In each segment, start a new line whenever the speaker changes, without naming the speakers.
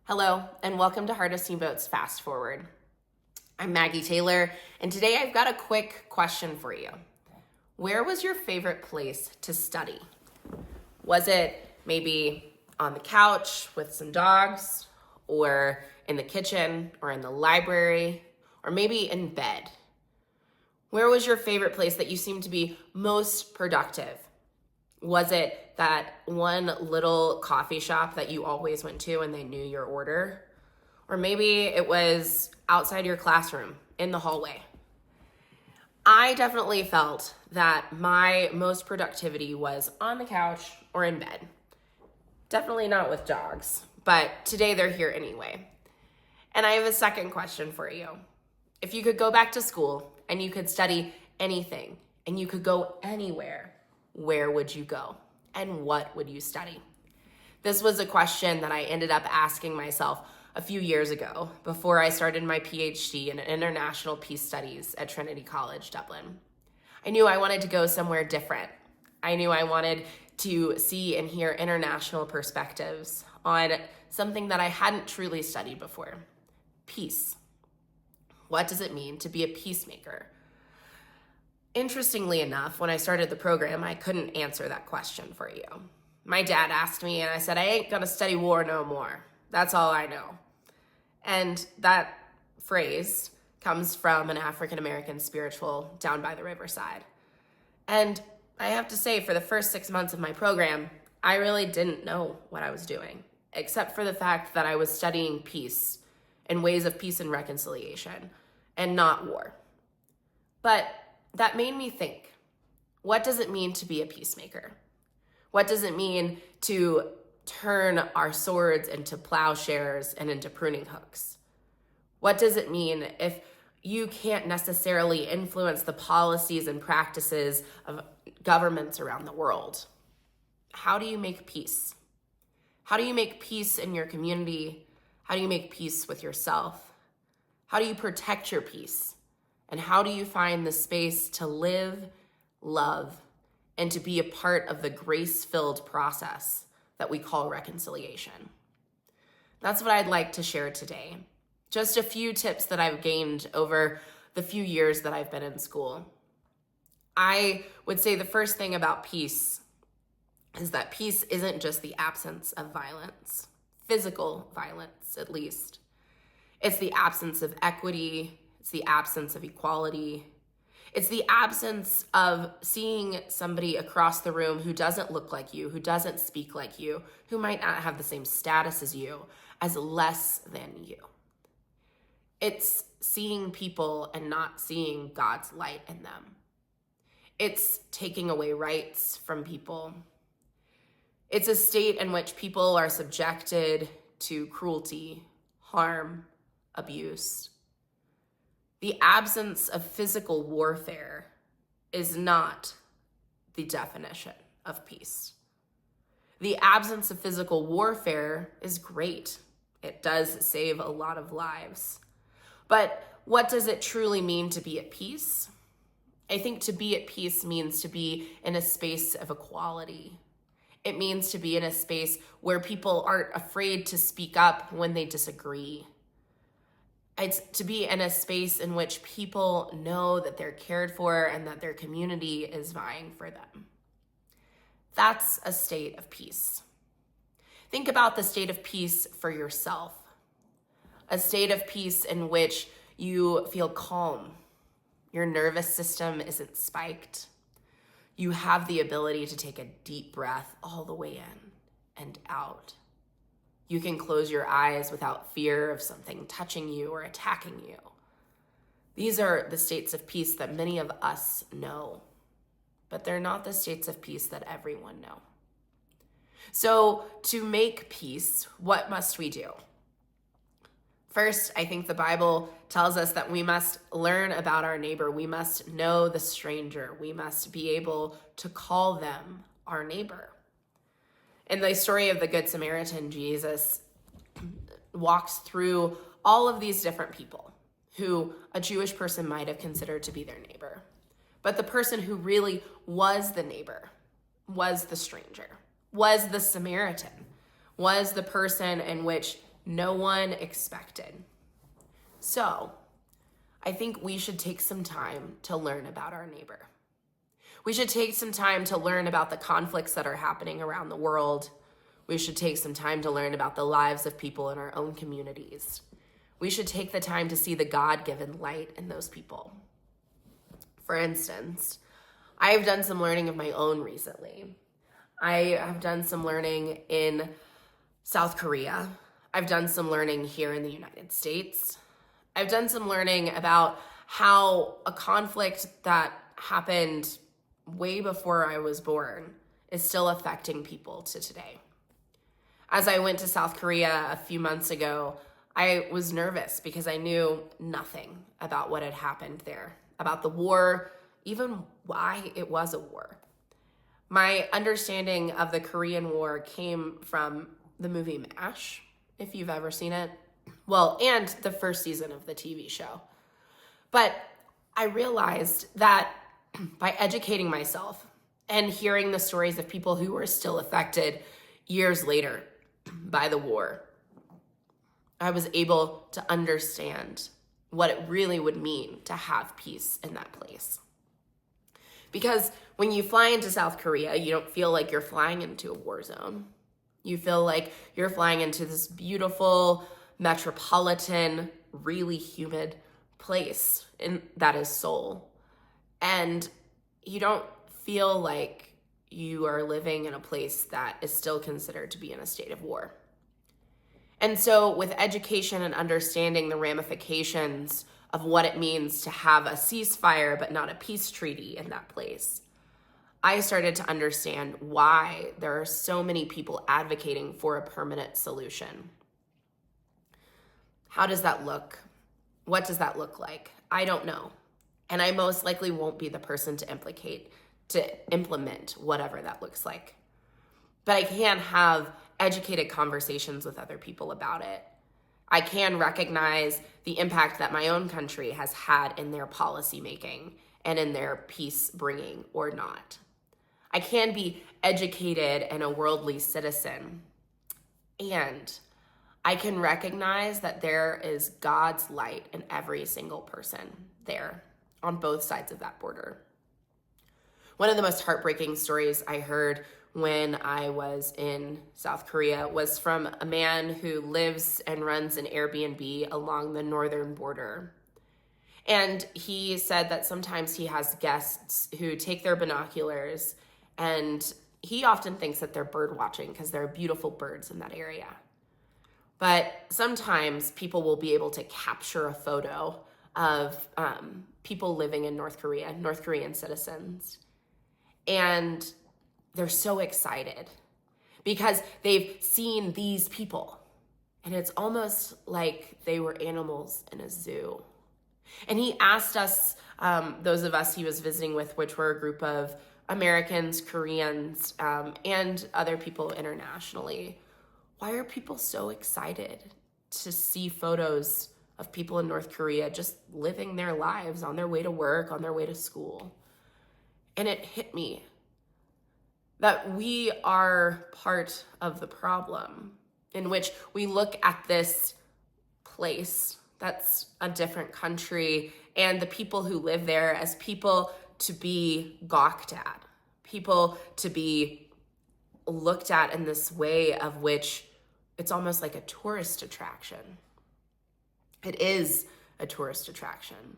Hello, and welcome to Heart of Steamboat's Fast Forward. I'm Maggie Taylor, and today I've got a quick question for you. Where was your favorite place to study? Was it maybe on the couch with some dogs, or in the kitchen, or in the library, or maybe in bed? Where was your favorite place that you seemed to be most productive? Was it that one little coffee shop that you always went to and they knew your order? Or maybe it was outside your classroom in the hallway. I definitely felt that my most productivity was on the couch or in bed. Definitely not with dogs, but today they're here anyway. And I have a second question for you. If you could go back to school and you could study anything and you could go anywhere, where would you go? And what would you study? This was a question that I ended up asking myself a few years ago before I started my PhD in International Peace Studies at Trinity College, Dublin. I knew I wanted to go somewhere different. I knew I wanted to see and hear international perspectives on something that I hadn't truly studied before: peace. What does it mean to be a peacemaker? Interestingly enough, when I started the program, I couldn't answer that question for you. My dad asked me, and I said, I ain't gonna study war no more. That's all I know. And that phrase comes from an African-American spiritual down by the riverside. And I have to say, for the first 6 months of my program, I really didn't know what I was doing, except for the fact that I was studying peace and ways of peace and reconciliation, and not war. But that made me think, what does it mean to be a peacemaker? What does it mean to turn our swords into plowshares and into pruning hooks? What does it mean if you can't necessarily influence the policies and practices of governments around the world? How do you make peace? How do you make peace in your community? How do you make peace with yourself? How do you protect your peace? And how do you find the space to live, love, and to be a part of the grace-filled process that we call reconciliation? That's what I'd like to share today. Just a few tips that I've gained over the few years that I've been in school. I would say the first thing about peace is that peace isn't just the absence of violence, physical violence at least. It's the absence of equity. It's the absence of equality. It's the absence of seeing somebody across the room who doesn't look like you, who doesn't speak like you, who might not have the same status as you, as less than you. It's seeing people and not seeing God's light in them. It's taking away rights from people. It's a state in which people are subjected to cruelty, harm, abuse. The absence of physical warfare is not the definition of peace. The absence of physical warfare is great. It does save a lot of lives. But what does it truly mean to be at peace? I think to be at peace means to be in a space of equality. It means to be in a space where people aren't afraid to speak up when they disagree. It's to be in a space in which people know that they're cared for and that their community is vying for them. That's a state of peace. Think about the state of peace for yourself. A state of peace in which you feel calm. Your nervous system isn't spiked. You have the ability to take a deep breath all the way in and out. You can close your eyes without fear of something touching you or attacking you. These are the states of peace that many of us know, but they're not the states of peace that everyone know. So to make peace, what must we do? First, I think the Bible tells us that we must learn about our neighbor. We must know the stranger. We must be able to call them our neighbor. In the story of the Good Samaritan, Jesus walks through all of these different people who a Jewish person might have considered to be their neighbor. But the person who really was the neighbor was the stranger, was the Samaritan, was the person in which no one expected. So I think we should take some time to learn about our neighbor. We should take some time to learn about the conflicts that are happening around the world. We should take some time to learn about the lives of people in our own communities. We should take the time to see the God-given light in those people. For instance, I have done some learning of my own recently. I have done some learning in South Korea. I've done some learning here in the United States. I've done some learning about how a conflict that happened way before I was born is still affecting people to today. As I went to South Korea a few months ago, I was nervous because I knew nothing about what had happened there, about the war, even why it was a war. My understanding of the Korean War came from the movie MASH, if you've ever seen it. Well, and the first season of the TV show. But I realized that by educating myself and hearing the stories of people who were still affected years later by the war, I was able to understand what it really would mean to have peace in that place. Because when you fly into South Korea, you don't feel like you're flying into a war zone. You feel like you're flying into this beautiful, metropolitan, really humid place that is Seoul. And you don't feel like you are living in a place that is still considered to be in a state of war. And so with education and understanding the ramifications of what it means to have a ceasefire but not a peace treaty in that place, I started to understand why there are so many people advocating for a permanent solution. How does that look? What does that look like? I don't know. And I most likely won't be the person to implement whatever that looks like. But I can have educated conversations with other people about it. I can recognize the impact that my own country has had in their policy making and in their peace bringing or not. I can be educated and a worldly citizen. And I can recognize that there is God's light in every single person there on both sides of that border. One of the most heartbreaking stories I heard when I was in South Korea was from a man who lives and runs an Airbnb along the northern border. And he said that sometimes he has guests who take their binoculars, and he often thinks that they're bird watching because there are beautiful birds in that area. But sometimes people will be able to capture a photo of people living in North Korea, North Korean citizens. And they're so excited because they've seen these people. And it's almost like they were animals in a zoo. And he asked us, those of us he was visiting with, which were a group of Americans, Koreans, and other people internationally, why are people so excited to see photos of people in North Korea just living their lives on their way to work, on their way to school? And it hit me that we are part of the problem, in which we look at this place that's a different country and the people who live there as people to be gawked at, people to be looked at in this way of which it's almost like a tourist attraction. It is a tourist attraction.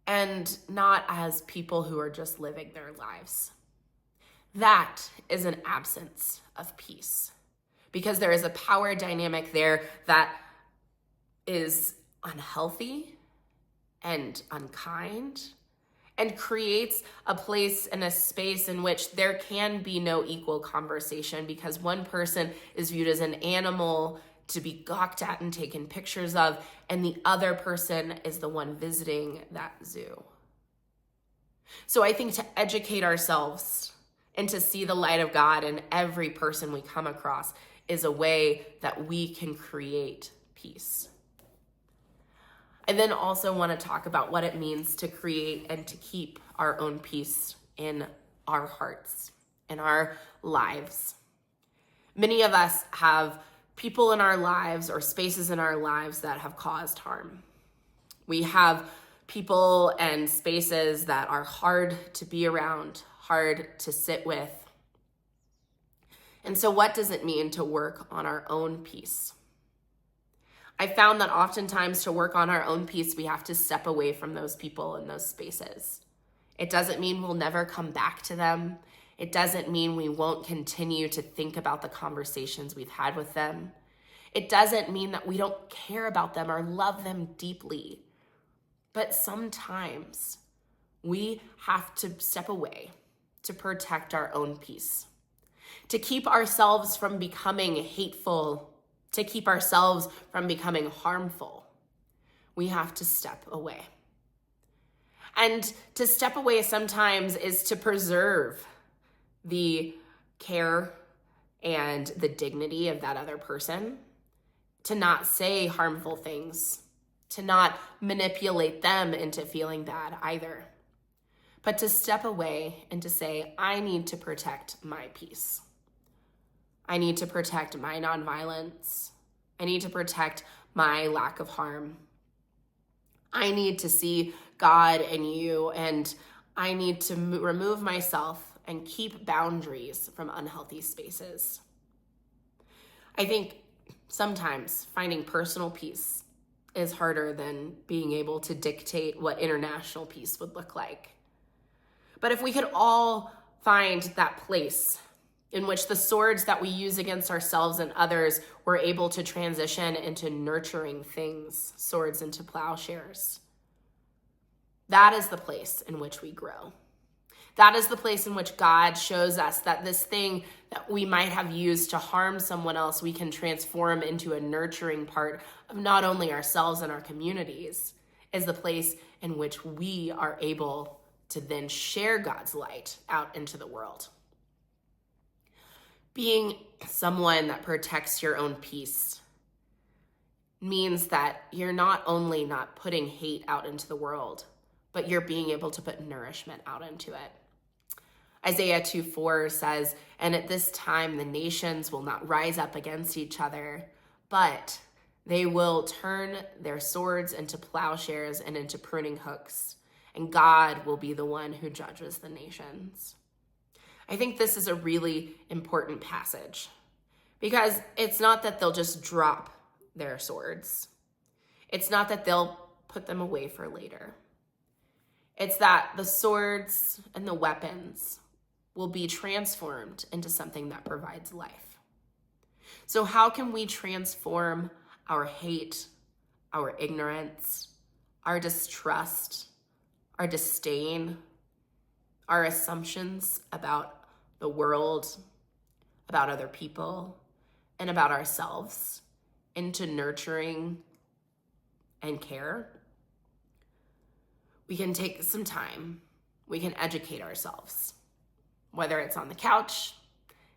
And not as people who are just living their lives. That is an absence of peace, because there is a power dynamic there that is unhealthy and unkind and creates a place and a space in which there can be no equal conversation, because one person is viewed as an animal to be gawked at and taken pictures of, and the other person is the one visiting that zoo. So I think to educate ourselves and to see the light of God in every person we come across is a way that we can create peace. I then also want to talk about what it means to create and to keep our own peace in our hearts, in our lives. Many of us have people in our lives or spaces in our lives that have caused harm. We have people and spaces that are hard to be around, hard to sit with. And so what does it mean to work on our own peace? I found that oftentimes to work on our own peace, we have to step away from those people and those spaces. It doesn't mean we'll never come back to them. It doesn't mean we won't continue to think about the conversations we've had with them. It doesn't mean that we don't care about them or love them deeply. But sometimes we have to step away to protect our own peace, to keep ourselves from becoming hateful, to keep ourselves from becoming harmful. We have to step away. And to step away sometimes is to preserve the care and the dignity of that other person, to not say harmful things, to not manipulate them into feeling bad either, but to step away and to say, I need to protect my peace. I need to protect my nonviolence. I need to protect my lack of harm. I need to see God in you, and I need to remove myself and keep boundaries from unhealthy spaces. I think sometimes finding personal peace is harder than being able to dictate what international peace would look like. But if we could all find that place in which the swords that we use against ourselves and others were able to transition into nurturing things, swords into plowshares, that is the place in which we grow. That is the place in which God shows us that this thing that we might have used to harm someone else, we can transform into a nurturing part of not only ourselves and our communities, is the place in which we are able to then share God's light out into the world. Being someone that protects your own peace means that you're not only not putting hate out into the world, but you're being able to put nourishment out into it. Isaiah 2:4 says, and at this time the nations will not rise up against each other, but they will turn their swords into plowshares and into pruning hooks, and God will be the one who judges the nations. I think this is a really important passage because it's not that they'll just drop their swords. It's not that they'll put them away for later. It's that the swords and the weapons will be transformed into something that provides life. So how can we transform our hate, our ignorance, our distrust, our disdain, our assumptions about the world, about other people, and about ourselves into nurturing and care? We can take some time. We can educate ourselves, whether it's on the couch,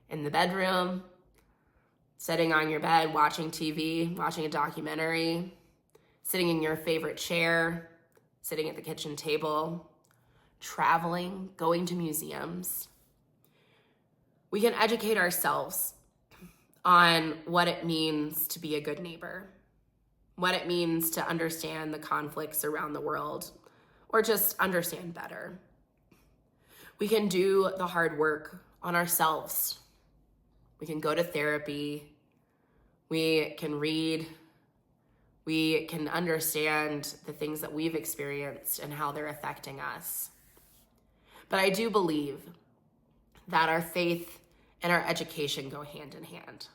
in the bedroom, sitting on your bed, watching TV, watching a documentary, sitting in your favorite chair, sitting at the kitchen table, traveling, going to museums. We can educate ourselves on what it means to be a good neighbor, what it means to understand the conflicts around the world, or just understand better. We can do the hard work on ourselves. We can go to therapy. We can read. We can understand the things that we've experienced and how they're affecting us. But I do believe that our faith and our education go hand in hand,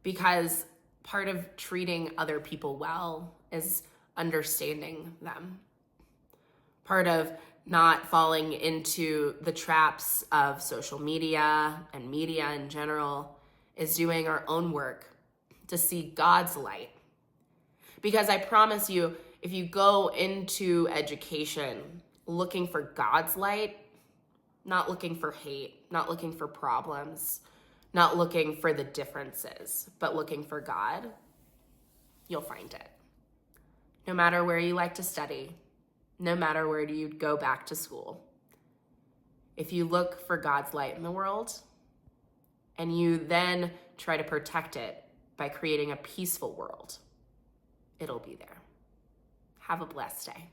because part of treating other people well is understanding them. Part of not falling into the traps of social media and media in general is doing our own work to see God's light. Because I promise you, if you go into education looking for God's light, not looking for hate, not looking for problems, not looking for the differences, but looking for God, you'll find it. No matter where you like to study, no matter where you go back to school, if you look for God's light in the world and you then try to protect it by creating a peaceful world, it'll be there. Have a blessed day.